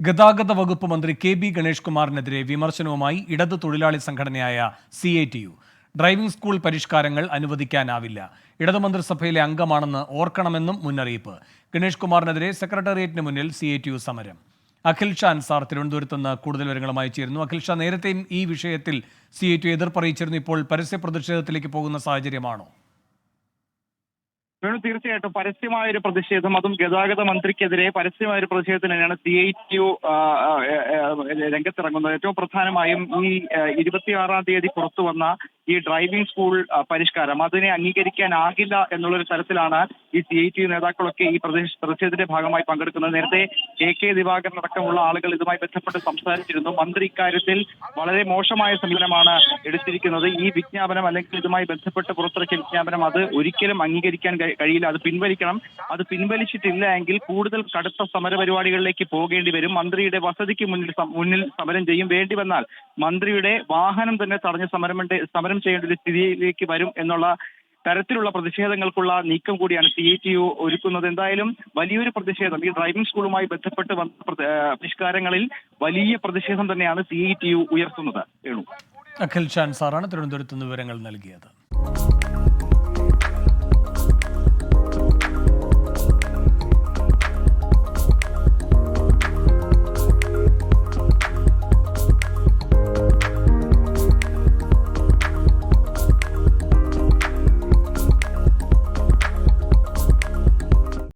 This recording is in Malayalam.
ഗതാഗത വകുപ്പ് മന്ത്രി കെ.ബി. ഗണേഷ് കുമാറിനെതിരെ വിമർശനവുമായി ഇടതു തൊഴിലാളി സംഘടനയായ CITU. ഡ്രൈവിംഗ് സ്കൂൾ പരിഷ്കാരങ്ങൾ അനുവദിക്കാനാവില്ല. ഇടതുമന്ത്രിസഭയിലെ അംഗമാണെന്ന് ഓർക്കണമെന്നും മുന്നറിയിപ്പ്. ഗണേഷ് കുമാറിനെതിരെ സെക്രട്ടേറിയറ്റിന് മുന്നിൽ CITU സമരം. അഖിൽ ഷാ അൻസാർ തിരുവനന്തപുരത്ത് നിന്ന് കൂടുതൽ വിവരങ്ങളുമായി ചേരുന്നു. അഖിൽ ഷാ, നേരത്തെയും ഈ വിഷയത്തിൽ CITU എതിർപ്പറിയിച്ചിരുന്നു. ഇപ്പോൾ പരസ്യ പ്രതിഷേധത്തിലേക്ക് പോകുന്ന സാഹചര്യമാണോ? തീർച്ചയായിട്ടും പരസ്യമായ ഒരു പ്രതിഷേധം, അതും ഗതാഗത മന്ത്രിക്കെതിരെ പരസ്യമായ ഒരു പ്രതിഷേധത്തിന് തന്നെയാണ് CITU രംഗത്തിറങ്ങുന്നത്. ഏറ്റവും പ്രധാനമായും ഈ 26-ാം തീയതി പുറത്തു വന്ന ഈ ഡ്രൈവിംഗ് സ്കൂൾ പരിഷ്കാരം അതിനെ അംഗീകരിക്കാനാകില്ല എന്നുള്ളൊരു തരത്തിലാണ് ഈ CITU നേതാക്കളൊക്കെ ഈ പ്രതിഷേധത്തിന്റെ ഭാഗമായി പങ്കെടുക്കുന്നത്. നേരത്തെ KK ദിവാകരൻ അടക്കമുള്ള ആളുകൾ ഇതുമായി ബന്ധപ്പെട്ട് സംസാരിച്ചിരുന്നു. മന്ത്രി ഇക്കാര്യത്തിൽ വളരെ മോശമായ സമീപനമാണ് എടുത്തിരിക്കുന്നത്. ഈ വിജ്ഞാപനം അല്ലെങ്കിൽ ഇതുമായി ബന്ധപ്പെട്ട് പുറത്തിറക്കിയ വിജ്ഞാപനം അത് ഒരിക്കലും അംഗീകരിക്കാൻ കഴിയില്ല, അത് പിൻവലിക്കണം. അത് പിൻവലിച്ചിട്ടില്ല എങ്കിൽ കൂടുതൽ കടുത്ത സമരപരിപാടികളിലേക്ക് പോകേണ്ടി വരും. മന്ത്രിയുടെ വസതിക്ക് മുന്നിൽ സമരം ചെയ്യും. വേണ്ടി വന്നാൽ മന്ത്രിയുടെ വാഹനം തന്നെ തടഞ്ഞ് സമരം ചെയ്യേണ്ട ഒരു സ്ഥിതിയിലേക്ക് വരും എന്നുള്ള തരത്തിലുള്ള പ്രതിഷേധങ്ങൾക്കുള്ള നീക്കം കൂടിയാണ് CITU ഒരുക്കുന്നത്. എന്തായാലും വലിയൊരു പ്രതിഷേധം, ഈ ഡ്രൈവിംഗ് സ്കൂളുമായി ബന്ധപ്പെട്ട് വന്ന പരിഷ്കാരങ്ങളിൽ വലിയ പ്രതിഷേധം തന്നെയാണ് CITU ഉയർത്തുന്നത്. അഖിൽ ഷാ അൻസാറാണ് തിരുവനന്തപുരത്ത് നിന്ന് വിവരങ്ങൾ നൽകിയത്.